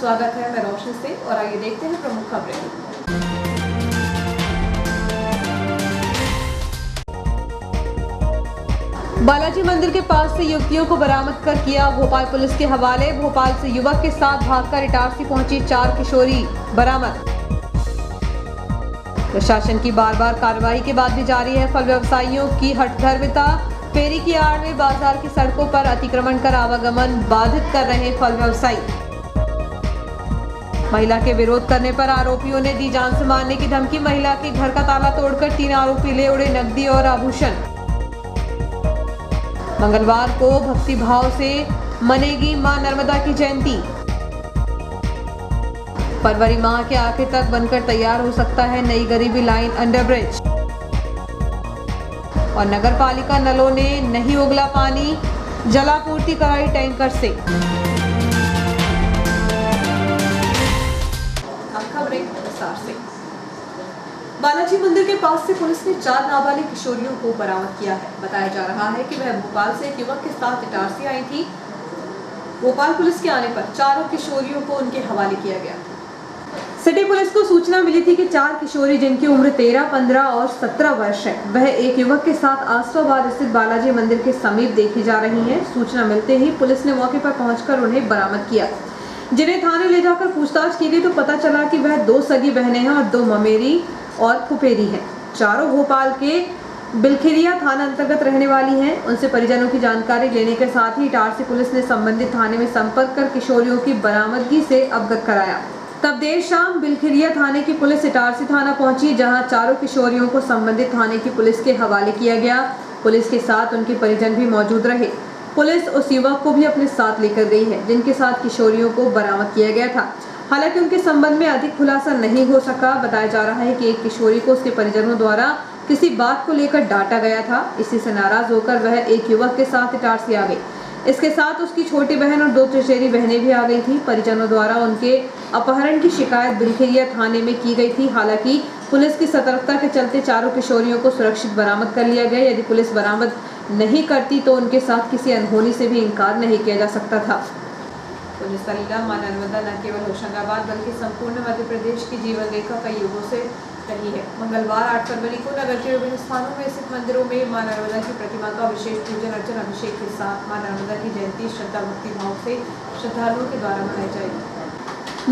स्वागत है, मैं रोशनी सिंह और आइए देखते हैं प्रमुख खबरें। बालाजी मंदिर के पास से युवतियों को बरामद कर किया भोपाल पुलिस के हवाले। भोपाल से युवक के साथ भागकर इटारसी पहुंची 4 किशोरी बरामद। प्रशासन की बार-बार कार्रवाई के बाद भी जारी है फल व्यवसायियों की हठधर्मिता। फेरी की आड़ में बाजार की सड़कों पर अतिक्रमण कर आवागमन बाधित कर रहे फल व्यवसायी। महिला के विरोध करने पर आरोपियों ने दी जान से मारने की धमकी। महिला के घर का ताला तोड़कर 3 आरोपी ले उड़े नकदी और आभूषण। मंगलवार को भक्ति भाव से मनेगी मां नर्मदा की जयंती। फरवरी माह के आखिर तक बनकर तैयार हो सकता है नई गरीबी लाइन अंडरब्रिज। और नगर पालिका नलों ने नहीं उगला पानी, जलापूर्ति कराई टैंकर से। अब खबरें विस्तार से। बालाजी मंदिर के पास से पुलिस ने 4 नाबालिग किशोरियों को बरामद किया है। बताया जा रहा है कि वह भोपाल से एक युवक के साथ इटारसी आई थी। भोपाल पुलिस के आने पर चारों किशोरियों को उनके हवाले किया गया। सिटी पुलिस को सूचना मिली थी कि 4 किशोरी जिनकी उम्र 13, 15 और 17 वर्ष है, वह एक युवक के साथ आसफाबाद स्थित बालाजी मंदिर के समीप देखी जा रही हैं। सूचना मिलते ही पुलिस ने मौके पर पहुंचकर उन्हें बरामद किया, जिन्हें थाने ले जाकर पूछताछ की गई तो पता चला कि वह 2 सगी बहनें हैं और 2 ममेरी और फुफेरी हैं। चारों भोपाल के बिलखिरिया थाना अंतर्गत रहने वाली हैं। उनसे परिजनों की जानकारी लेने के साथ ही इटारसी पुलिस ने संबंधित थाने में संपर्क कर किशोरियों की बरामदगी से अवगत कराया। तब देर शाम बिलखिरिया थाने की पुलिस इटारसी थाना पहुंची, जहां चारों किशोरियों को संबंधित थाने की पुलिस के हवाले किया गया। पुलिस के साथ उनके परिजन भी मौजूद रहे। पुलिस उस युवक को भी अपने साथ लेकर गई है जिनके साथ किशोरियों को बरामद किया गया था। हालांकि उनके संबंध में अधिक खुलासा नहीं हो सका। बताया जा रहा है कि एक किशोरी को उसके परिजनों द्वारा किसी बात को लेकर डांटा गया था। इसी से नाराज होकर वह एक युवक के साथ इटारसी आ गई। इसके साथ उसकी छोटी बहन और 2 चचेरी बहनें भी आ गई थी। परिजनों द्वारा उनके अपहरण की शिकायत बिलखिरिया थाने में की गई थी। हालांकि पुलिस की सतर्कता के चलते चारों किशोरियों को सुरक्षित बरामद कर लिया गया। यदि पुलिस बरामद नहीं करती तो उनके साथ किसी अनहोनी से भी इनकार नहीं किया जा सकता था। पुलिस लीला मां नर्मदा न केवल होशंगाबाद बल्कि संपूर्ण मध्य प्रदेश की जीवन रेखा कई युगों से रही है। मंगलवार 8 फरवरी को नगर के विभिन्न स्थानों में स्थित मंदिरों में मां नर्मदा की प्रतिमा का विशेष पूजन अर्चन अभिषेक के साथ मां नर्मदा की जयंती श्रद्धा भक्ति भाव से श्रद्धालुओं के द्वारा मनाई जाएगी।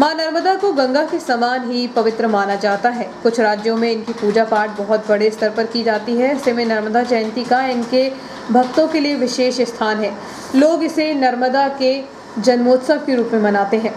मां नर्मदा को गंगा के समान ही पवित्र माना जाता है। कुछ राज्यों में इनकी पूजा पाठ बहुत बड़े स्तर पर की जाती है। ऐसे में नर्मदा जयंती का इनके भक्तों के लिए विशेष स्थान है। लोग इसे नर्मदा के जन्मोत्सव के रूप में मनाते हैं।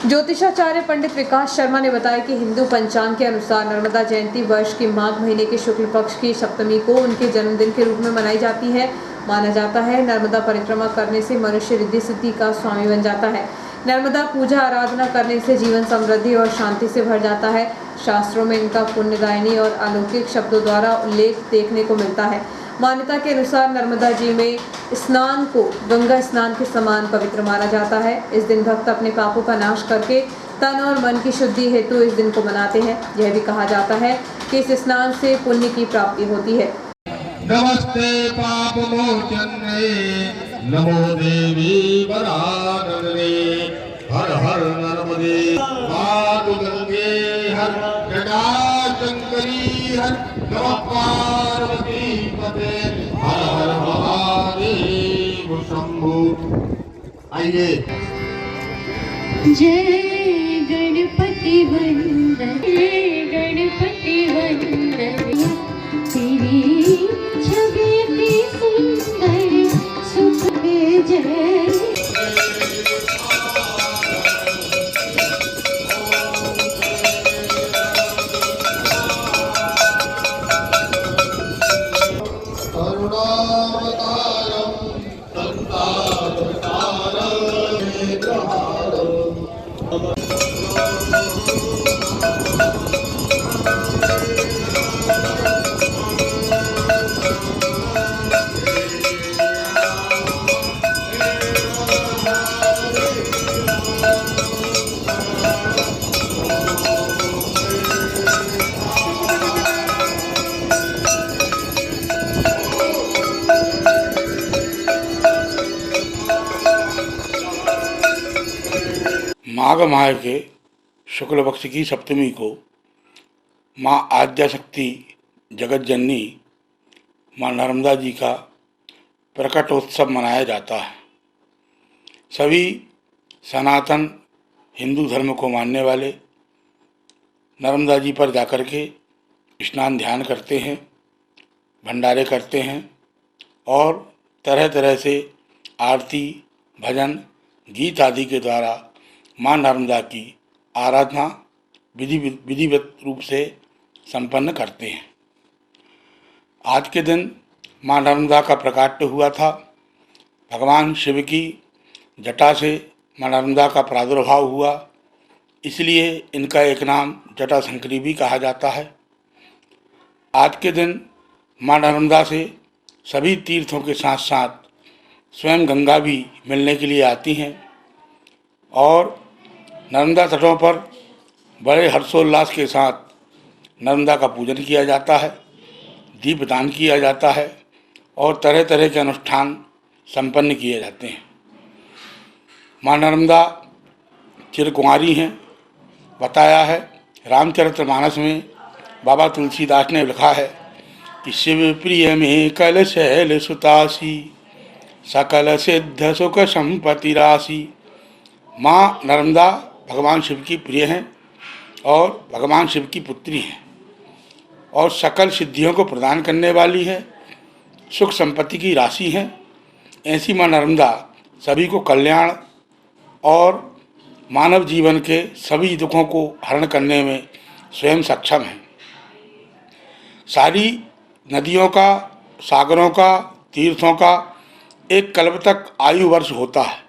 ज्योतिषाचार्य पंडित विकास शर्मा ने बताया कि हिंदू पंचांग के अनुसार नर्मदा जयंती वर्ष के माघ महीने के शुक्ल पक्ष की सप्तमी को उनके जन्मदिन के रूप में मनाई जाती है। माना जाता है नर्मदा परिक्रमा करने से मनुष्य रिद्धि सिद्धि का स्वामी बन जाता है। नर्मदा पूजा आराधना करने से जीवन समृद्धि और शांति से भर जाता है। शास्त्रों में इनका पुण्यदायिनी और अलौकिक शब्दों द्वारा उल्लेख देखने को मिलता है। मान्यता के अनुसार नर्मदा जी में स्नान को गंगा स्नान के समान पवित्र माना जाता है। इस दिन भक्त अपने पापों का नाश करके तन और मन की शुद्धि हेतु इस दिन को मनाते हैं। यह भी कहा जाता है कि इस स्नान से पुण्य की प्राप्ति होती है। नमस्ते पाप मोचने नमो देवी वरानने हर हर नर्मदे मातु गंगे हर जटा शंकरी हर नमः पार्वती पते हर हर महादेव शंभु। आइए। जय गणपति वंदन, गणपति वंदन, तेरी छवि भी सुंदर सुख में जय। माघ माह के शुक्ल पक्ष की सप्तमी को माँ आद्याशक्ति जगत जननी माँ नर्मदा जी का प्रकटोत्सव मनाया जाता है। सभी सनातन हिंदू धर्म को मानने वाले नर्मदा जी पर जाकर के स्नान ध्यान करते हैं, भंडारे करते हैं और तरह तरह से आरती, भजन, गीत आदि के द्वारा माँ नर्मदा की आराधना विधिवत रूप से संपन्न करते हैं। आज के दिन माँ नर्मदा का प्राकट्य हुआ था। भगवान शिव की जटा से माँ नर्मदा का प्रादुर्भाव हुआ, इसलिए इनका एक नाम जटा शंकरी भी कहा जाता है। आज के दिन माँ नर्मदा से सभी तीर्थों के साथ साथ स्वयं गंगा भी मिलने के लिए आती हैं और नर्मदा तटों पर बड़े हर्षोल्लास के साथ नर्मदा का पूजन किया जाता है, दीपदान किया जाता है और तरह तरह के अनुष्ठान संपन्न किए जाते हैं। माँ नर्मदा चिरकुंवारी हैं। बताया है रामचरितमानस में बाबा तुलसीदास ने लिखा है कि शिव प्रिय में कल शैल सुतासी, सकल सिद्ध सुख संपत्ति राशि। माँ नर्मदा भगवान शिव की प्रिय हैं और भगवान शिव की पुत्री हैं और सकल सिद्धियों को प्रदान करने वाली है, सुख संपत्ति की राशि हैं। ऐसी माँ नर्मदा सभी को कल्याण और मानव जीवन के सभी दुखों को हरण करने में स्वयं सक्षम है। सारी नदियों का, सागरों का, तीर्थों का एक कल्प तक आयु वर्ष होता है,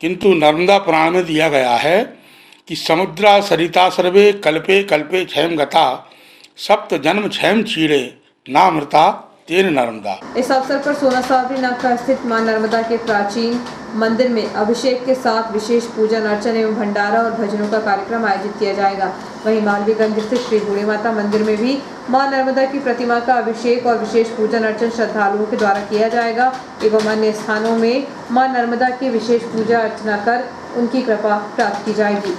किंतु नर्मदा पुराण में दिया गया है कि समुद्रा सरिता सर्वे कल्पे कल्पे क्षयम गता, सप्त जन्म क्षयम चीड़े नामृता तेन नर्मदा। इस अवसर पर सोना सावरी नाका स्थित मां नर्मदा के प्राचीन मंदिर में अभिषेक के साथ विशेष पूजन अर्चन एवं भंडारा और भजनों का कार्यक्रम आयोजित किया जाएगा। वहीं मालवीगंज स्थित श्री बूढ़ी माता मंदिर में भी मां नर्मदा की प्रतिमा का अभिषेक और विशेष पूजन अर्चन श्रद्धालुओं के द्वारा किया जाएगा एवं अन्य स्थानों में मां नर्मदा की विशेष पूजा अर्चना कर उनकी कृपा प्राप्त की जाएगी।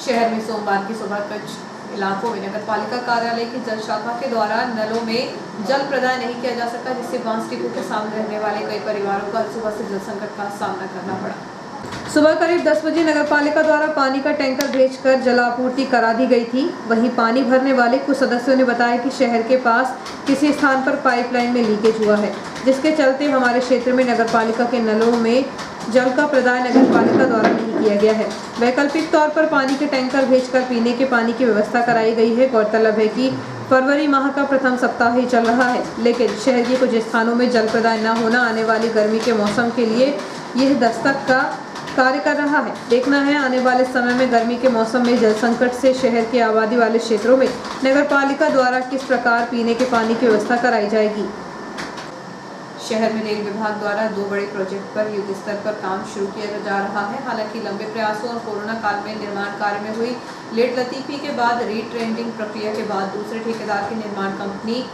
शहर में सोमवार की सुबह कुछ इलाकों में नगर पालिका कार्यालय की जल शाखा के द्वारा नलों में जल प्रदान नहीं किया जा सका, जिससे बांस डिपो के सामने रहने वाले कई परिवारों को सुबह से जल संकट का सामना करना पड़ा। सुबह करीब 10 बजे नगर पालिका द्वारा पानी का टैंकर भेजकर जल आपूर्ति करा दी गई थी। वहीं पानी भरने वाले कुछ सदस्यों ने बताया कि शहर के पास किसी स्थान पर पाइपलाइन में लीकेज हुआ है, जिसके चलते हमारे क्षेत्र में नगर पालिका के नलों में जल का प्रदान नगर पालिका द्वारा नहीं किया गया है। वैकल्पिक तौर पर पानी के टैंकर भेजकर पीने के पानी की व्यवस्था कराई गई है। गौरतलब है कि फरवरी माह का प्रथम सप्ताह ही चल रहा है, लेकिन शहर के कुछ स्थानों में जल प्रदान न होना आने वाली गर्मी के मौसम के लिए यह दस्तक का कार्य कर रहा है। देखना है आने वाले समय में गर्मी के मौसम में जल संकट से शहर के आबादी वाले क्षेत्रों में नगर पालिका द्वारा किस प्रकार पीने के पानी की व्यवस्था कराई जाएगी। शहर में रेल विभाग द्वारा 2 बड़े प्रोजेक्ट पर युद्ध स्तर पर काम शुरू किया जा रहा है। हालांकि लंबे प्रयासों और कोरोना काल में निर्माण कार्य में हुई लेट लतीफी के बाद रीटेंडरिंग प्रक्रिया के बाद दूसरे ठेकेदार की निर्माण कंपनी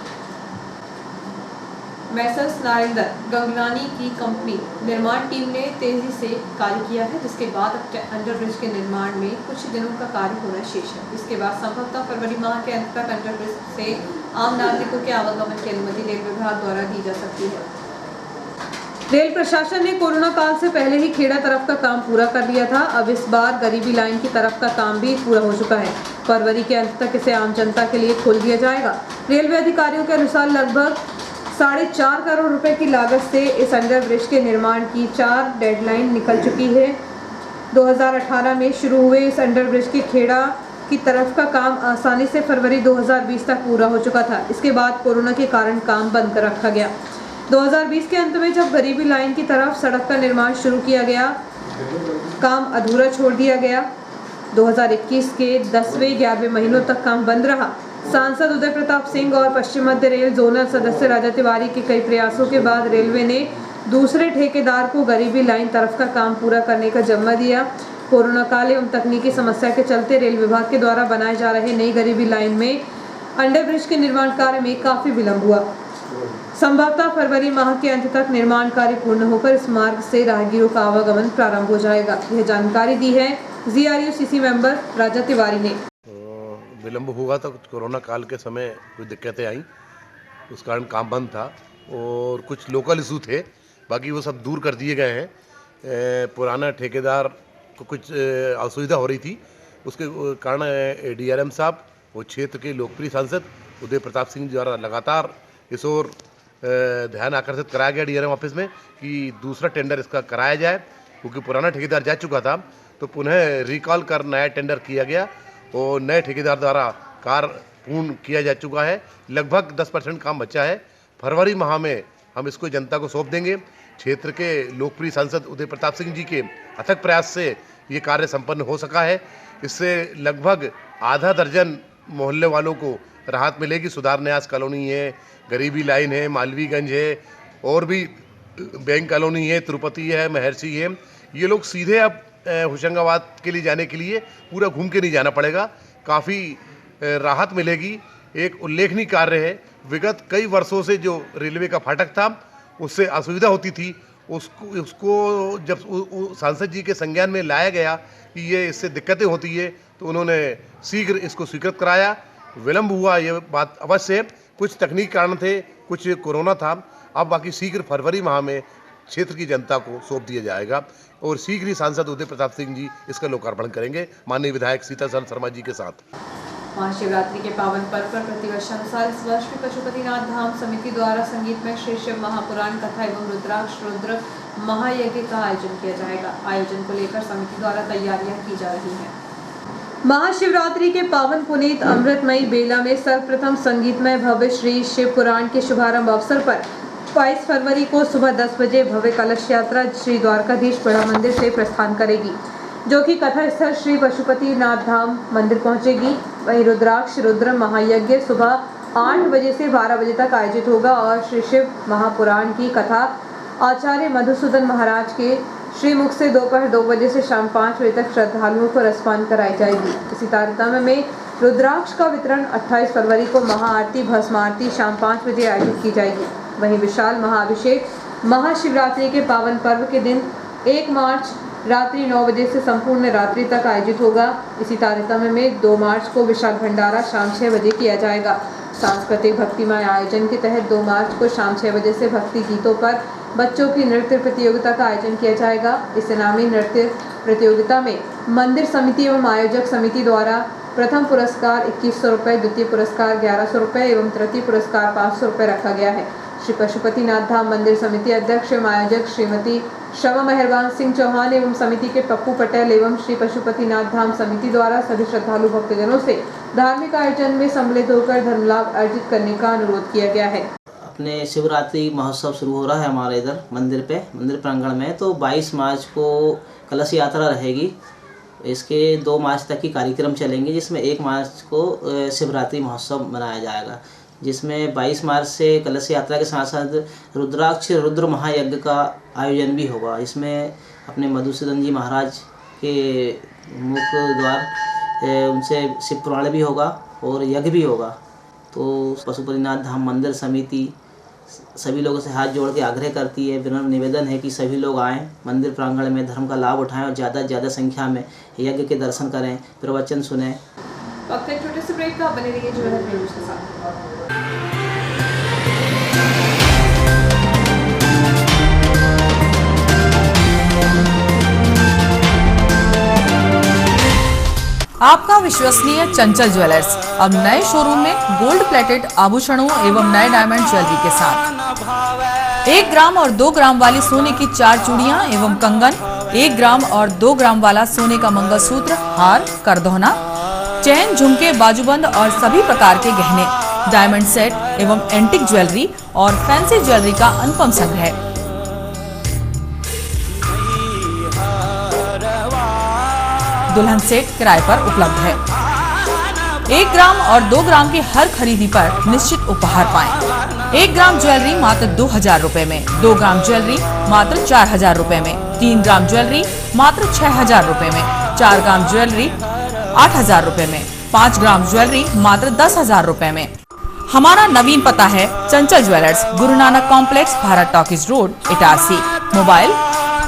मैसर्स नारिंदर गंगनानी की कंपनी निर्माण टीम ने तेजी से कार्य किया है, जिसके बाद अंडरब्रिज के निर्माण में कुछ दिनों का कार्य होना शेष है। इसके बाद संभवतः फरवरी माह के अंत तक अंडरब्रिज से आम नागरिकों के आवागमन की अनुमति रेल विभाग द्वारा दी जा सकती है। रेल प्रशासन ने कोरोना काल से पहले ही खेड़ा तरफ का काम पूरा कर लिया था। अब इस बार गरीबी लाइन की तरफ का काम भी पूरा हो चुका है। फरवरी के अंत तक इसे आम जनता के लिए खोल दिया जाएगा। रेलवे अधिकारियों के अनुसार लगभग 4.5 करोड़ रुपए की लागत से इस अंडरब्रिज के निर्माण की 4 डेडलाइन निकल चुकी है। 2018 में शुरू हुए इस अंडरब्रिज के खेड़ा की तरफ का काम आसानी से फरवरी 2020 तक पूरा हो चुका था। इसके बाद कोरोना के कारण काम बंद कर रखा गया। 2020 के अंत में जब गरीबी लाइन की तरफ सड़क का निर्माण शुरू किया गया, काम अधूरा छोड़ दिया गया। 2021 के 10वें 11वें महीनों तक काम बंद रहा। सांसद उदय प्रताप सिंह और पश्चिम मध्य रेल जोनल सदस्य राजा तिवारी के कई प्रयासों के बाद रेलवे ने दूसरे ठेकेदार को गरीबी लाइन तरफ का काम पूरा करने का जिम्मा दिया। कोरोना काल एवं तकनीकी समस्या के चलते रेल विभाग के द्वारा बनाए जा रहे नई गरीबी लाइन में अंडरब्रिज के निर्माण कार्य में काफी विलंब हुआ। संभवतः फरवरी माह के अंत तक निर्माण कार्य पूर्ण होकर इस मार्ग से राहगीरों का आवागमन प्रारंभ हो जाएगा। यह जानकारी दी है GRUCC मेंबर राजा तिवारी ने। विलंब हुआ तो कोरोना काल के समय कुछ दिक्कतें आई, उस कारण काम बंद था और कुछ लोकल इशू थे, बाकी वो सब दूर कर दिए गए हैं। पुराना ठेकेदार को कुछ असुविधा हो रही थी, उसके कारण DRM साहब वो क्षेत्र के लोकप्रिय सांसद उदय प्रताप सिंह द्वारा लगातार इस ओर ध्यान आकर्षित कराया गया DRM ऑफिस में कि दूसरा टेंडर इसका कराया जाए, क्योंकि पुराना ठेकेदार जा चुका था तो पुनः रिकॉल कर नया टेंडर किया गया और नए ठेकेदार द्वारा कार्य पूर्ण किया जा चुका है। लगभग 10% काम बचा है। फरवरी माह में हम इसको जनता को सौंप देंगे। क्षेत्र के लोकप्रिय सांसद उदय प्रताप सिंह जी के अथक प्रयास से ये कार्य संपन्न हो सका है। इससे लगभग आधा दर्जन मोहल्ले वालों को राहत मिलेगी। सुधार न्यास कॉलोनी है, गरीबी लाइन है, मालवीगंज है और भी बैंक कॉलोनी है, तिरुपति है, महर्षि है। ये लोग सीधे अब होशंगाबाद के लिए जाने के लिए पूरा घूम के नहीं जाना पड़ेगा, काफ़ी राहत मिलेगी। एक उल्लेखनीय कार्य है। विगत कई वर्षों से जो रेलवे का फाटक था उससे असुविधा होती थी, उसको जब सांसद जी के संज्ञान में लाया गया कि ये इससे दिक्कतें होती है तो उन्होंने शीघ्र इसको स्वीकृत कराया। विलंब हुआ ये बात अवश्य है, कुछ तकनीकी कारण थे, कुछ कोरोना था। अब बाकी शीघ्र फरवरी माह में क्षेत्र की जनता को सौंप दिया जाएगा और शीघ्र ही सांसद उदय प्रताप सिंह जी इसका लोकार्पण करेंगे माननीय विधायक सीतासरन शर्मा जी के साथ। महाशिवरात्रि के पावन पर्व पर प्रतिवर्षानुसार इस वर्ष भी पशुपतिनाथ धाम समिति द्वारा संगीतमय श्री शिव महापुराण कथा एवं रुद्राक्ष रुद्र महायज्ञ का आयोजन किया जाएगा। आयोजन को लेकर समिति द्वारा तैयारियां की जा रही हैं। महाशिवरात्रि के पावन पुनीत अमृतमयी बेला में सर्वप्रथम संगीतमय भव्य श्री शिव पुराण के शुभारंभ अवसर पर 22 फरवरी को सुबह 10 बजे भव्य कलश यात्रा श्री द्वारकाधीश बड़ा मंदिर से प्रस्थान करेगी, जो कि कथा स्थल श्री पशुपतिनाथ धाम मंदिर पहुंचेगी। वहीं रुद्राक्ष रुद्र महायज्ञ सुबह 8 बजे से 12 बजे तक आयोजित होगा और श्री शिव महापुराण की कथा आचार्य मधुसूदन महाराज के श्रीमुख से दोपहर 2 बजे से शाम 5 बजे तक श्रद्धालुओं को रसपान कराई जाएगी। इसी तारतम्य में रुद्राक्ष का वितरण 28 फरवरी को महाआरती भस्म आरती शाम 5 बजे आयोजित की जाएगी। वहीं विशाल महाअभिषेक महाशिवरात्रि के पावन पर्व के दिन 1 मार्च रात्रि 9 बजे से संपूर्ण रात्रि तक आयोजित होगा। इसी तारतम्य में 2 मार्च को विशाल भंडारा शाम 6 बजे किया जाएगा। सांस्कृतिक भक्तिमय आयोजन के तहत 2 मार्च को शाम 6 बजे से भक्ति गीतों पर बच्चों की नृत्य प्रतियोगिता का आयोजन किया जाएगा। इस इनामी नृत्य प्रतियोगिता में मंदिर समिति एवं आयोजक समिति द्वारा प्रथम पुरस्कार 2100 रुपये, द्वितीय पुरस्कार 1100 रुपये एवं तृतीय पुरस्कार 500 रुपये रखा गया है। श्री पशुपतिनाथ धाम मंदिर समिति अध्यक्ष एवं आयोजक श्रीमती शमा मेहरबान सिंह चौहान एवं समिति के पप्पू पटेल एवं श्री पशुपतिनाथ धाम समिति द्वारा सभी श्रद्धालु भक्तजनों से धार्मिक आयोजन में सम्मिलित होकर धर्म लाभ अर्जित करने का अनुरोध किया गया है। अपने शिवरात्रि महोत्सव शुरू हो रहा है हमारे इधर मंदिर प्रांगण में, तो 22 मार्च को कलश यात्रा रहेगी। इसके 2 मार्च तक की कार्यक्रम चलेंगे, जिसमें 1 मार्च को शिवरात्रि महोत्सव मनाया जाएगा, जिसमें 22 मार्च से कलश यात्रा के साथ साथ रुद्राक्ष रुद्र महायज्ञ का आयोजन भी होगा। इसमें अपने मधुसूदन जी महाराज के मुख्य द्वार उनसे शिव पुराण भी होगा और यज्ञ भी होगा। तो पशुपतिनाथ धाम मंदिर समिति सभी लोगों से हाथ जोड़ के आग्रह करती है, विनम्र निवेदन है कि सभी लोग आएँ, मंदिर प्रांगण में धर्म का लाभ उठाएं और ज़्यादा से ज़्यादा संख्या में यज्ञ के दर्शन करें, प्रवचन सुने। वक्त एक छोटे से ब्रेक का, बने रहिए ज्वेलर न्यूज के साथ। आपका विश्वसनीय चंचल ज्वेलर्स अब नए शोरूम में गोल्ड प्लेटेड आभूषणों एवं नए डायमंड ज्वेलरी के साथ 1 ग्राम और 2 ग्राम वाली सोने की 4 चूड़ियां एवं कंगन, 1 ग्राम और 2 ग्राम वाला सोने का मंगलसूत्र, हार, करदौना, चैन, झुमके, बाजूबंद और सभी प्रकार के गहने, डायमंड सेट एवं एंटिक ज्वेलरी और फैंसी ज्वेलरी का अनुपम संग्रह। दुल्हन सेट किराए पर उपलब्ध है। 1 ग्राम और 2 ग्राम की हर खरीदी पर निश्चित उपहार पाएं। 1 ग्राम ज्वेलरी मात्र 2000 रुपए में, 2 ग्राम ज्वेलरी मात्र 4000 रुपए में, 3 ग्राम ज्वेलरी मात्र 6000 रुपए में, 4 ग्राम ज्वेलरी 8000 रुपए में, 5 ग्राम ज्वेलरी मात्र 10,000 रुपए में। हमारा नवीन पता है चंचल jewellers, Guru Nanak complex, Bharat talkies road, Itarsi. Mobile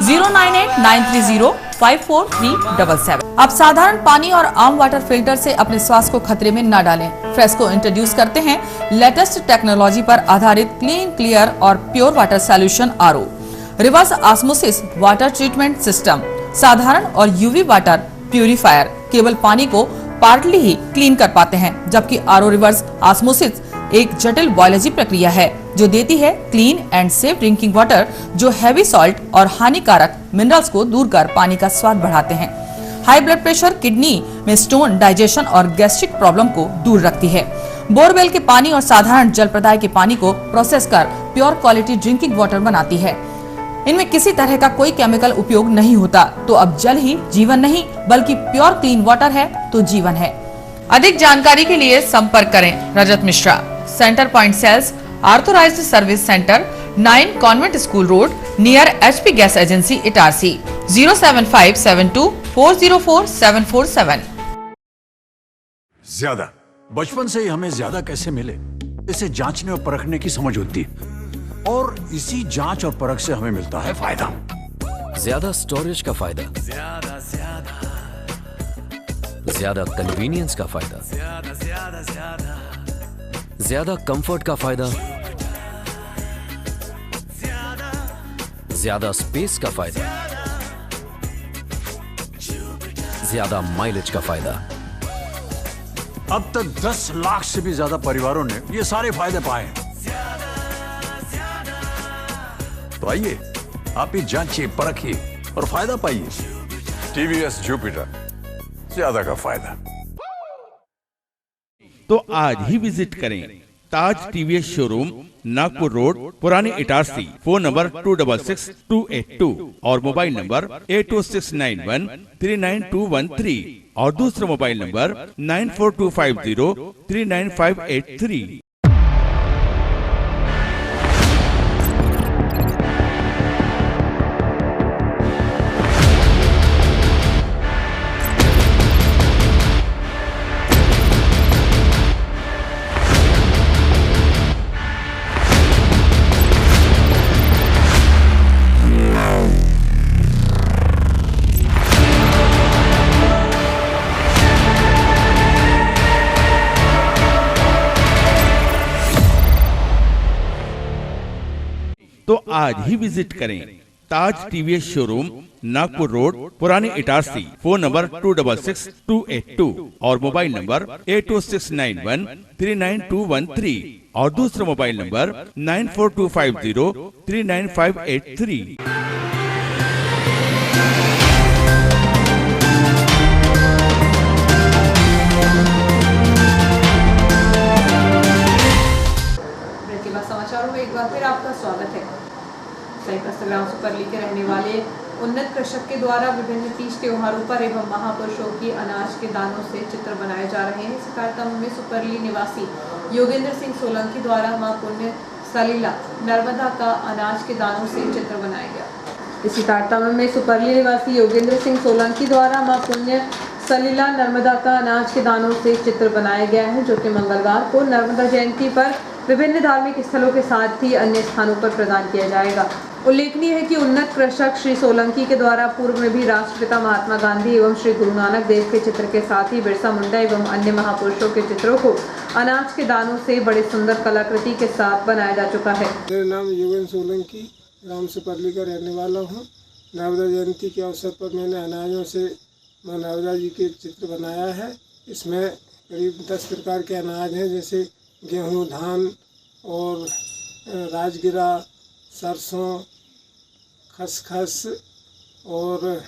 09893054377। अब साधारण पानी और आम वाटर फिल्टर से अपने स्वास्थ्य को खतरे में न डालें। फ्रेस्को इंट्रोड्यूस करते हैं लेटेस्ट टेक्नोलॉजी पर आधारित क्लीन, क्लियर और pure water solution RO, reverse osmosis water treatment system, साधारण और यूवी वाटर प्यूरिफायर केवल पानी को पार्टली ही क्लीन कर पाते हैं, जबकि आरओ रिवर्स ऑस्मोसिस एक जटिल बायोलॉजी प्रक्रिया है जो देती है clean and safe drinking water, जो हैवी सॉल्ट और हानिकारक मिनरल्स को दूर कर पानी का स्वाद बढ़ाते हैं। हाई ब्लड प्रेशर, किडनी में स्टोन, डाइजेशन और गैस्ट्रिक प्रॉब्लम को दूर रखती है। बोरवेल के पानी और साधारण जल प्रदाय के पानी को प्रोसेस कर प्योर क्वालिटी ड्रिंकिंग वाटर बनाती है। इनमें किसी तरह का कोई केमिकल उपयोग नहीं होता। तो अब जल ही जीवन नहीं बल्कि प्योर क्लीन वाटर है तो जीवन है। अधिक जानकारी के लिए संपर्क करें Rajat Mishra, centre point sales, authorised service centre, 9 convent school road, near HP gas agency, Itarsi. 07572404747। ज्यादा बचपन से ही हमें ज्यादा कैसे मिले, इसे जांचने और परखने की समझ होती है, और इसी जांच और परख से हमें मिलता है फायदा। ज्यादा स्टोरेज का फायदा, ज्यादा कन्वीनियंस का फायदा, ज्यादा कंफर्ट का फायदा, ज्यादा स्पेस का फायदा, ज्यादा माइलेज का फायदा। अब तक 10 लाख से भी ज्यादा परिवारों ने ये सारे फायदे पाए हैं। तो आइए आप ही जांचिए, परखिए और फायदा पाइए। TVS जुपिटर, ज्यादा का फायदा। तो आज ही विजिट करें ताज TVS शोरूम, नागपुर रोड, पुराने इटारसी। फोन नंबर 266282 और मोबाइल नंबर 80691399213 और दूसरा मोबाइल नंबर 9425039583। तो आज ही विजिट करें ताज TVS शोरूम, नागपुर रोड, पुराने इटारसी। फोन नंबर 266282 और मोबाइल नंबर 80691399213 और दूसरा मोबाइल नंबर 9425039583। समाचारों में एक बार फिर आपका स्वागत है। सैकड़ों ग्राम सुपरली के रहने वाले उन्नत कृषक के द्वारा विभिन्न तीज त्योहारों पर एवं महापुरुषों की अनाज के दानों से चित्र बनाए जा रहे हैं। इस कार्यक्रम में सुपरली निवासी योगेंद्र सिंह सोलंकी द्वारा मां पुण्य सलीला नर्मदा का अनाज के दानों से चित्र बनाया गया। इसी कार्यक्रम में सुपरली निवासी योगेंद्र सिंह सोलंकी द्वारा मां पुण्य सलीला नर्मदा का अनाज के दानों से चित्र बनाया गया है, जो कि मंगलवार को नर्मदा जयंती पर विभिन्न धार्मिक स्थलों के साथ ही अन्य स्थानों पर प्रदान किया जाएगा। उल्लेखनीय है कि उन्नत कृषक श्री सोलंकी के द्वारा पूर्व में भी राष्ट्रपिता महात्मा गांधी एवं श्री गुरु नानक देव के चित्र के साथ ही बिरसा मुंडा एवं अन्य महापुरुषों के चित्रों को अनाज के दानों से बड़े सुंदर कलाकृति के साथ बनाया जा चुका है। मेरा नाम योगेंद्र सोलंकी, ग्राम सुपरली का रहने वाला हूँ। नर्मदा जयंती के अवसर पर मैंने अनाजों से माँ नर्मदा जी के चित्र बनाया है। इसमें करीब 10 प्रकार के अनाज हैं, जैसे गेहूँ, धान और राजगिरा, सरसों, खसखस और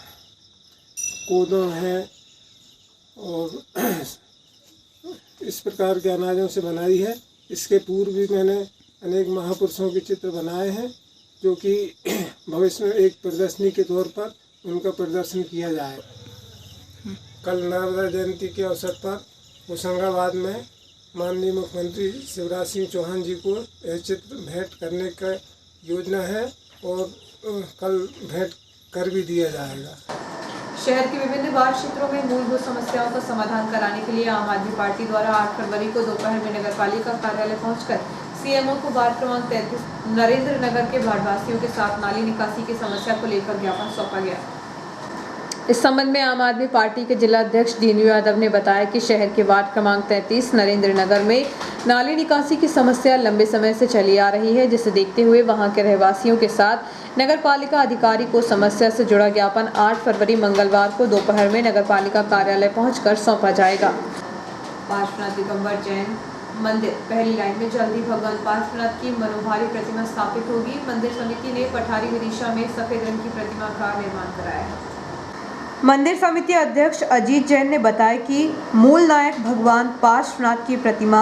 कोदो है, और इस प्रकार के अनाजों से बनाई है। इसके पूर्व भी मैंने अनेक महापुरुषों के चित्र बनाए हैं, जो कि भविष्य में एक प्रदर्शनी के तौर पर उनका प्रदर्शन किया जाए। कल नर्मदा जयंती के अवसर पर होशंगाबाद में माननीय मुख्यमंत्री शिवराज सिंह चौहान जी को यह चित्र भेंट करने का योजना है, और कल भेंट कर भी दिया जाएगा। शहर के विभिन्न वार्ड क्षेत्रों में मूलभूत समस्याओं का समाधान कराने के लिए आम आदमी पार्टी द्वारा 8 फरवरी को दोपहर में नगरपालिका कार्यालय पहुंचकर सीएमओ को वार्ड क्रमांक 33 नरेंद्र नगर के वार्डवासियों के साथ नाली निकासी की समस्या को लेकर ज्ञापन सौंपा गया। इस संबंध में आम आदमी पार्टी के जिला अध्यक्ष दीनू यादव ने बताया कि शहर के वार्ड क्रमांक 33 नरेंद्र नगर में नाली निकासी की समस्या लंबे समय से चली आ रही है, जिसे देखते हुए वहां के रहवासियों के साथ नगरपालिका अधिकारी को समस्या से जुड़ा ज्ञापन 8 फरवरी मंगलवार को दोपहर में नगरपालिका कार्यालय पहुंचकर सौंपा जाएगा। पार्श्वनाथ दिगंबर जैन मंदिर पहली लाइन में जल्दी भगवान पार्श्वनाथ की मनोहारी प्रतिमा स्थापित होगी। मंदिर समिति ने पठारी विदिशा में सफेद रंग की प्रतिमा का निर्माण कराया है। मंदिर समिति अध्यक्ष अजीत जैन ने बताया कि मूल नायक भगवान पार्श्वनाथ की प्रतिमा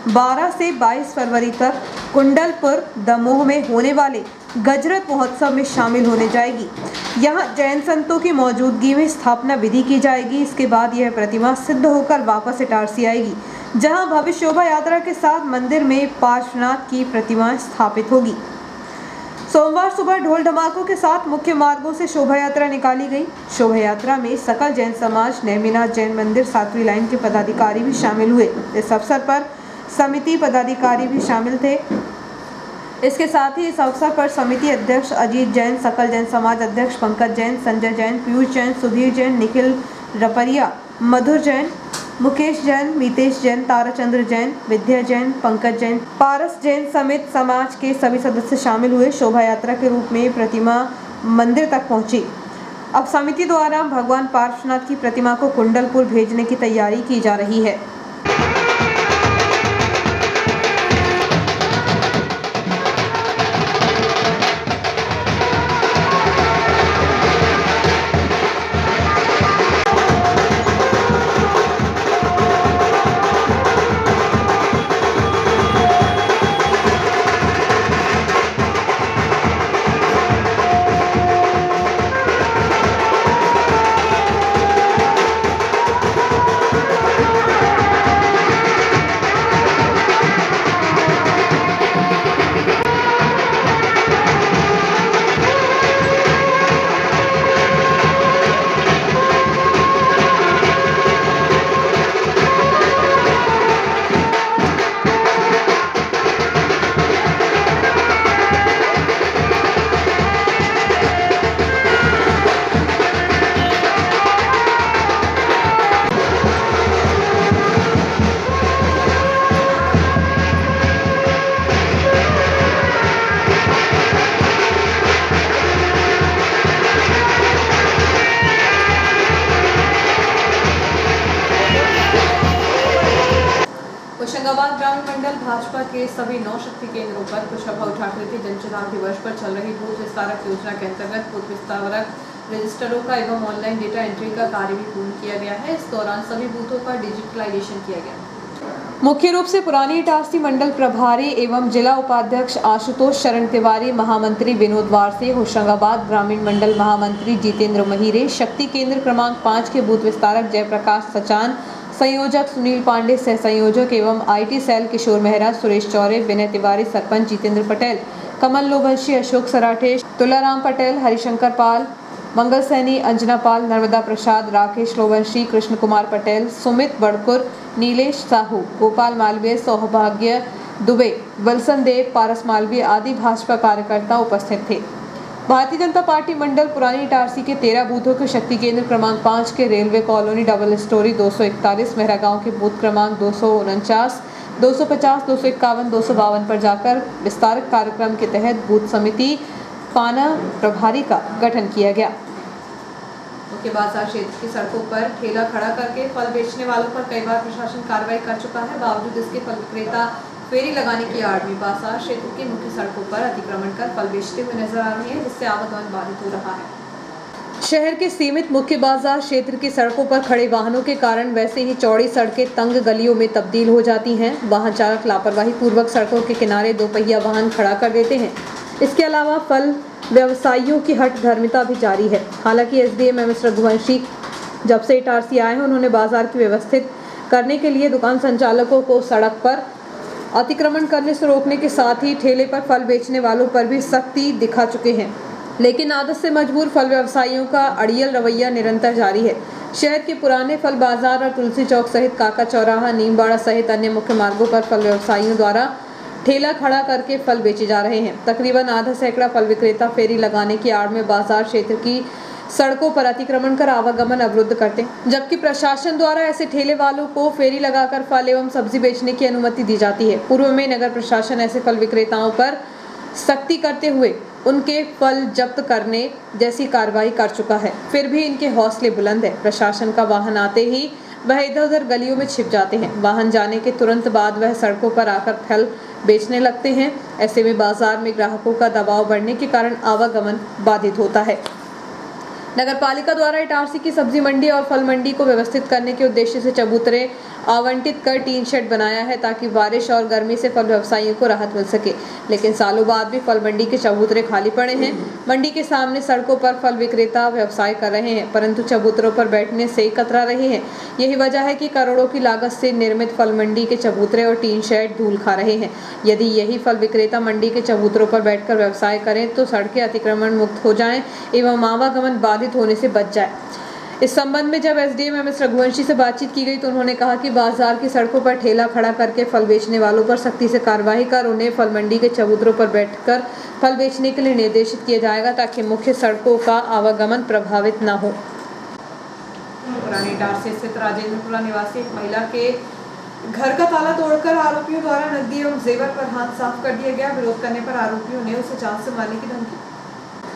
12 से 22 फरवरी तक कुंडलपुर दमोह में होने वाले गजरत महोत्सव में शामिल होने जाएगी। यहां जैन संतों की मौजूदगी में स्थापना विधि की जाएगी। इसके बाद यह प्रतिमा सिद्ध होकर वापस इटारसी आएगी, जहां भव्य शोभा यात्रा के साथ मंदिर में पार्श्वनाथ की प्रतिमा स्थापित होगी। सोमवार सुबह ढोल धमाकों के साथ मुख्य मार्गों से शोभा यात्रा निकाली गई। शोभा यात्रा में सकल जैन समाज, नेमिनाथ जैन मंदिर 7वीं लाइन के पदाधिकारी भी शामिल हुए। इस अवसर पर समिति पदाधिकारी भी शामिल थे। इसके साथ ही इस अवसर पर समिति अध्यक्ष अजीत जैन, सकल जैन समाज अध्यक्ष पंकज जैन, संजय जैन, पीयूष जैन, सुधीर जैन, निखिल रपरिया, मधुर जैन, मुकेश जैन, मीतेश जैन, ताराचंद्र जैन, विद्या जैन, पंकज जैन, पारस जैन समेत समाज के सभी सदस्य शामिल हुए। शोभा यात्रा के रूप में प्रतिमा मंदिर तक पहुंची। अब समिति द्वारा भगवान पार्श्वनाथ की प्रतिमा को कुंडलपुर भेजने की तैयारी की जा रही है। होशंगाबाद ग्रामीण मंडल भाजपा के सभी 9 शक्ति केंद्रों पर कुशाभाऊ ठाकरे के जनचेतना दिवस पर चल रही बूथ विस्तारक योजना के अंतर्गत बूथ विस्तारक रजिस्टरों का एवं ऑनलाइन डेटा एंट्री का कार्य भी पूर्ण किया गया है। इस दौरान सभी बूथों का डिजिटलाइजेशन किया गया। मुख्य रूप से पुरानी इटारसी मंडल प्रभारी एवं जिला उपाध्यक्ष आशुतोष शरण तिवारी, महामंत्री विनोद वारसे, होशंगाबाद ग्रामीण मंडल महामंत्री जितेंद्र महिरे, शक्ति केंद्र क्रमांक 5 के बूथ विस्तारक जयप्रकाश सचान, संयोजक सुनील पांडे, सह संयोजक एवं आईटी सेल किशोर मेहरा, सुरेश चौरे, विनय तिवारी, सरपंच जितेंद्र पटेल, कमल लोभंशी, अशोक सराठे, तुलाराम पटेल, हरिशंकर पाल, मंगल सैनी, अंजना पाल, नर्मदा प्रसाद, राकेश लोभंशी, कृष्ण कुमार पटेल, सुमित बड़कुर, नीलेश साहू, गोपाल मालवीय, सौभाग्य दुबे, विल्सन देव, पारस मालवीय आदि भाजपा कार्यकर्ता उपस्थित थे। भारतीय जनता पार्टी मंडल पुरानी इटारसी के 13 बूथों के शक्ति केंद्र क्रमांक 5 के railway colony double storey 241 Mehra गांव के बूथ क्रमांक 249, 250, 251, 252 पर जाकर विस्तारक कार्यक्रम के तहत बूथ समिति पाना प्रभारी का गठन किया गया। मुख्य बाजार क्षेत्र की सड़कों पर ठेला खड़ा करके फल बेचने वालों पर कई बार प्रशासन कार्रवाई कर चुका है। बावजूद इसके फल विक्रेता फेरी लगाने की आड़ में बाजार क्षेत्र की मुख्य सड़कों पर अतिक्रमण कर फल बेचते हुए नजर आ रहे हैं, जिससे आवागमन बाधित हो रहा है। शहर के सीमित मुख्य बाजार क्षेत्र की सड़कों पर खड़े वाहनों के कारण वैसे ही चौड़ी सड़कें तंग गलियों में तब्दील हो जाती हैं। वाहन चालक लापरवाही पूर्वक सड़कों के किनारे दोपहिया वाहन खड़ा कर देते हैं। इसके अलावा फल व्यवसायियों की हठधर्मिता भी जारी है। हालांकि एसडीएम एम एस रघुवंशी जब से इटारसी आए हैं, उन्होंने बाजार की व्यवस्थित करने के लिए दुकान संचालकों को सड़क पर अतिक्रमण करने से रोकने के साथ ही ठेले पर फल बेचने वालों पर भी सख्ती दिखा चुके हैं। लेकिन आदत से मजबूर फल व्यवसायियों का अड़ियल रवैया निरंतर जारी है। शहर के पुराने फल बाजार और तुलसी चौक सहित काका चौराहा, नीमबाड़ा सहित अन्य मुख्य मार्गों पर फल व्यवसायियों द्वारा ठेला खड़ा करके फल बेचे जा रहे हैं। तकरीबन आधा सैकड़ा फल विक्रेता फेरी लगाने की आड़ में बाजार क्षेत्र की सड़कों पर अतिक्रमण कर आवागमन अवरुद्ध करते हैं, जबकि प्रशासन द्वारा ऐसे ठेले वालों को फेरी लगाकर फल एवं सब्जी बेचने की अनुमति दी जाती है। पूर्व में नगर प्रशासन ऐसे फल विक्रेताओं पर सख्ती करते हुए उनके फल जब्त करने जैसी कार्रवाई कर चुका है, फिर भी इनके हौसले बुलंद है। प्रशासन का वाहन आते ही वह इधर उधर गलियों में छिप जाते हैं। वाहन जाने के तुरंत बाद वह सड़कों पर आकर फल बेचने लगते हैं। ऐसे में बाजार में ग्राहकों का दबाव बढ़ने के कारण आवागमन बाधित होता है। नगरपालिका द्वारा इटारसी की सब्जी मंडी और फल मंडी को व्यवस्थित करने के उद्देश्य से चबूतरे आवंटित कर टीन शेड बनाया है, ताकि बारिश और गर्मी से फल व्यवसायियों को राहत मिल सके। लेकिन सालों बाद भी फल मंडी के चबूतरे खाली पड़े हैं। मंडी के सामने सड़कों पर फल विक्रेता व्यवसाय कर रहे हैं, परंतु चबूतरों पर बैठने से कतरा रहे हैं। यही वजह है कि करोड़ों की लागत से निर्मित फल मंडी के चबूतरे और टीन शेड धूल खा रहे हैं। यदि यही फल विक्रेता मंडी के चबूतरों पर बैठकर व्यवसाय करें तो सड़कें अतिक्रमण मुक्त हो जाएं एवं आवागमन बाधित होने से बच जाए। इस संबंध में जब एसडीएम एमएस रघुवंशी से बातचीत की गई तो उन्होंने कहा कि बाजार की सड़कों पर ठेला खड़ा करके फल बेचने वालों पर सख्ती से कार्रवाई कर उन्हें फल मंडी के चबूतरों पर बैठकर फल बेचने के लिए निर्देशित किया जाएगा, ताकि मुख्य सड़कों का आवागमन प्रभावित न हो। पुरानी इटारसी स्थित राजेंद्रपुरा निवासी एक महिला के घर का ताला तोड़कर आरोपियों द्वारा नकदी एवं जेवर पर हाथ साफ कर दिया गया। विरोध करने पर आरोपियों ने उसे जान से मारने की धमकी।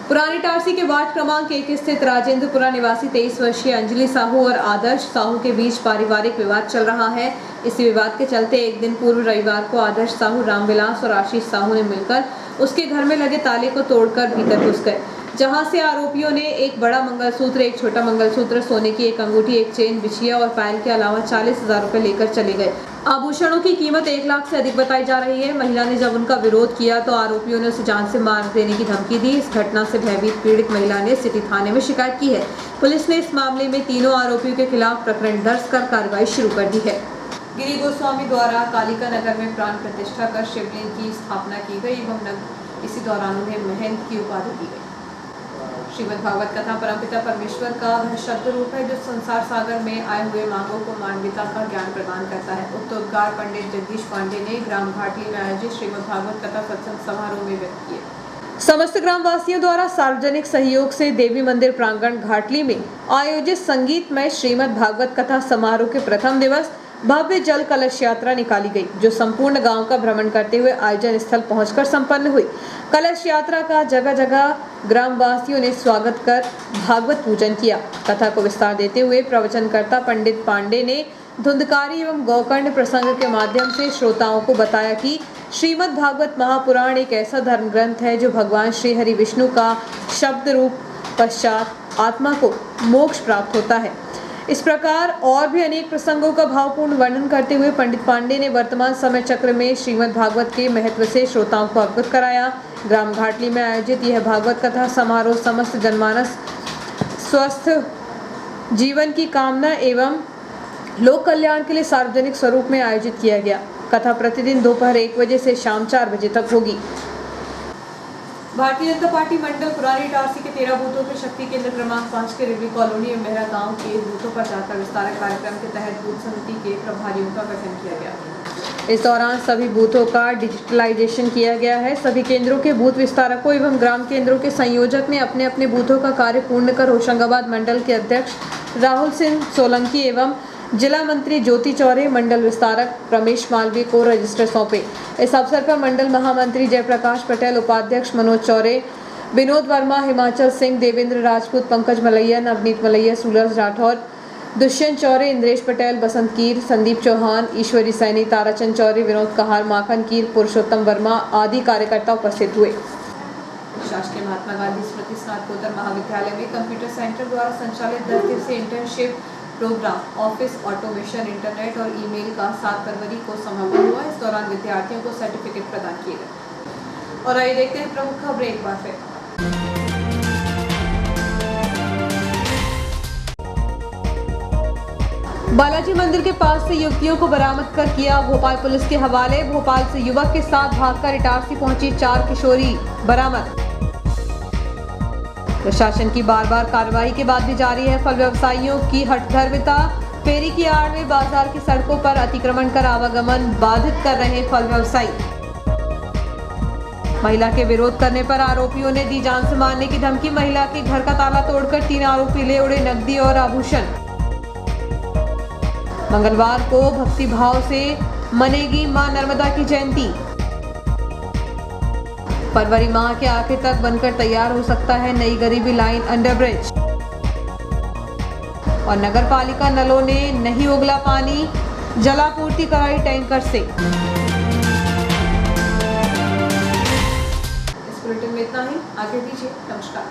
पुरानी इटारसी के वार्ड क्रमांक 1 स्थित राजेंद्रपुरा निवासी 23 वर्षीय अंजलि साहू और आदर्श साहू के बीच पारिवारिक विवाद चल रहा है। इसी विवाद के चलते एक दिन पूर्व रविवार को आदर्श साहू, रामविलास और आशीष साहू ने मिलकर उसके घर में लगे ताले को तोड़कर भीतर घुस गए, जहां से आरोपियों ने एक बड़ा मंगलसूत्र, एक छोटा मंगलसूत्र, सोने की एक अंगूठी, एक चेन, बिछिया और पायल के अलावा 40,000 रुपए लेकर चले गए। आभूषणों की कीमत 1 लाख से अधिक बताई जा रही है। महिला ने जब उनका विरोध किया तो आरोपियों ने उसे जान से मार देने की धमकी दी। इस घटना से भयभीत पीड़ित महिला ने सिटी थाने में शिकायत की है। पुलिस ने इस मामले में तीनों आरोपियों के खिलाफ प्रकरण दर्ज कर कार्रवाई शुरू कर दी है। गिरी गोस्वामी द्वारा कालिका नगर में प्राण प्रतिष्ठा कर शिवलिंग की स्थापना की गई एवं इसी दौरान उन्हें महंत की उपाधि दी गई। श्रीमद् भागवत कथा परमपिता परमेश्वर का वह शब्द रूप है जो संसार सागर में आए हुए मानवों को मानवता का ज्ञान प्रदान करता है। उक्त उद्गार पंडित जगदीश पांडे ने ग्राम घाटली में आयोजित श्रीमद् भागवत कथा सत्संग समारोह में व्यक्त किए। समस्त ग्राम वासियों द्वारा सार्वजनिक सहयोग से देवी मंदिर प्रांगण घाटली में आयोजित संगीतमय श्रीमद् भागवत कथा समारोह के प्रथम दिवस भव्य जल कलश यात्रा निकाली गई, जो संपूर्ण गांव का भ्रमण करते हुए आयोजन स्थल पहुंचकर संपन्न हुई। कलश यात्रा का जगह जगह ग्रामवासियों ने स्वागत कर भागवत पूजन किया। कथा को विस्तार देते हुए प्रवचनकर्ता पंडित पांडे ने धुंधकारी एवं गौकर्ण प्रसंग के माध्यम से श्रोताओं को बताया कि श्रीमद् भागवत महापुराण एक ऐसा धर्म ग्रंथ है जो भगवान श्री हरि विष्णु का शब्द रूप पश्चात आत्मा को मोक्ष प्राप्त होता है। इस प्रकार और भी अनेक प्रसंगों का भावपूर्ण वर्णन करते हुए पंडित पांडे ने वर्तमान समय चक्र में श्रीमद् भागवत के महत्व से श्रोताओं को अवगत कराया। ग्राम घाटली में आयोजित यह भागवत कथा समारोह समस्त जनमानस स्वस्थ जीवन की कामना एवं लोक कल्याण के लिए सार्वजनिक स्वरूप में आयोजित किया गया। कथा प्रतिदिन दोपहर 1 बजे से शाम 4 बजे तक होगी। भारतीय जनता पार्टी मंडल पुरानी इटारसी के 13 बूथों के शक्ति केंद्र क्रमांक 5 के रेलवे कॉलोनी में मेहरा गांव के बूथों पर जाकर विस्तारक कार्यक्रम के तहत बूथ समिति के प्रभारियों का गठन किया गया। इस दौरान सभी बूथों का डिजिटलाइजेशन किया गया है। सभी केंद्रों के बूथ विस्तारकों एवं ग्राम केंद्रों के संयोजक ने अपने अपने बूथों का कार्य पूर्ण कर होशंगाबाद मंडल के अध्यक्ष राहुल सिंह सोलंकी एवं जिला मंत्री ज्योति चौरे, मंडल विस्तारक रमेश मालवीय को रजिस्टर सौंपे। इस अवसर पर मंडल महामंत्री जयप्रकाश पटेल, उपाध्यक्ष मनोज चौरे, विनोद वर्मा, हिमाचल सिंह, देवेंद्र राजपूत, पंकज मलैया, नवनीत मलैया, सूरज राठौर, दुष्यंत चौरे, इंद्रेश पटेल, बसंत कीर, संदीप चौहान, ईश्वरी सैनी, ताराचंद चौरे, विनोद कहार, माखन कीर, पुरुषोत्तम वर्मा आदि कार्यकर्ता उपस्थित हुए। शासकीय महात्मा गांधी स्मृति स्नातकोत्तर महाविद्यालय में कंप्यूटर सेंटर द्वारा संचालित 10 दिवसीय internship program office automation, internet और ईमेल का 7 फरवरी को समापन हुआ। इस दौरान विद्यार्थियों को सर्टिफिकेट प्रदान किए गए। और आइए देखते हैं प्रमुख खबरें एक बार फिर। बालाजी मंदिर के पास से युवतियों को बरामद कर किया भोपाल पुलिस के हवाले। भोपाल से युवक के साथ भागकर इटारसी पहुंची 4 किशोरी बरामद। प्रशासन की बार बार कार्रवाई के बाद भी जारी है फल व्यवसायियों की हठधर्मिता। फेरी की आड़ में बाजार की सड़कों पर अतिक्रमण कर आवागमन बाधित कर रहे फल व्यवसायी। महिला के विरोध करने पर आरोपियों ने दी जान से मारने की धमकी। महिला के घर का ताला तोड़कर 3 आरोपी ले उड़े नकदी और आभूषण। मंगलवार को भक्ति भाव से मनेगी मां नर्मदा की जयंती। फरवरी माह के आखिर तक बनकर तैयार हो सकता है नई गरीबी लाइन अंडरब्रिज। और नगर पालिका नलों ने नहीं उगला पानी, जलापूर्ति कराई टैंकर से। इस बुलेटिन में इतना ही, आगे दीजिए, नमस्कार।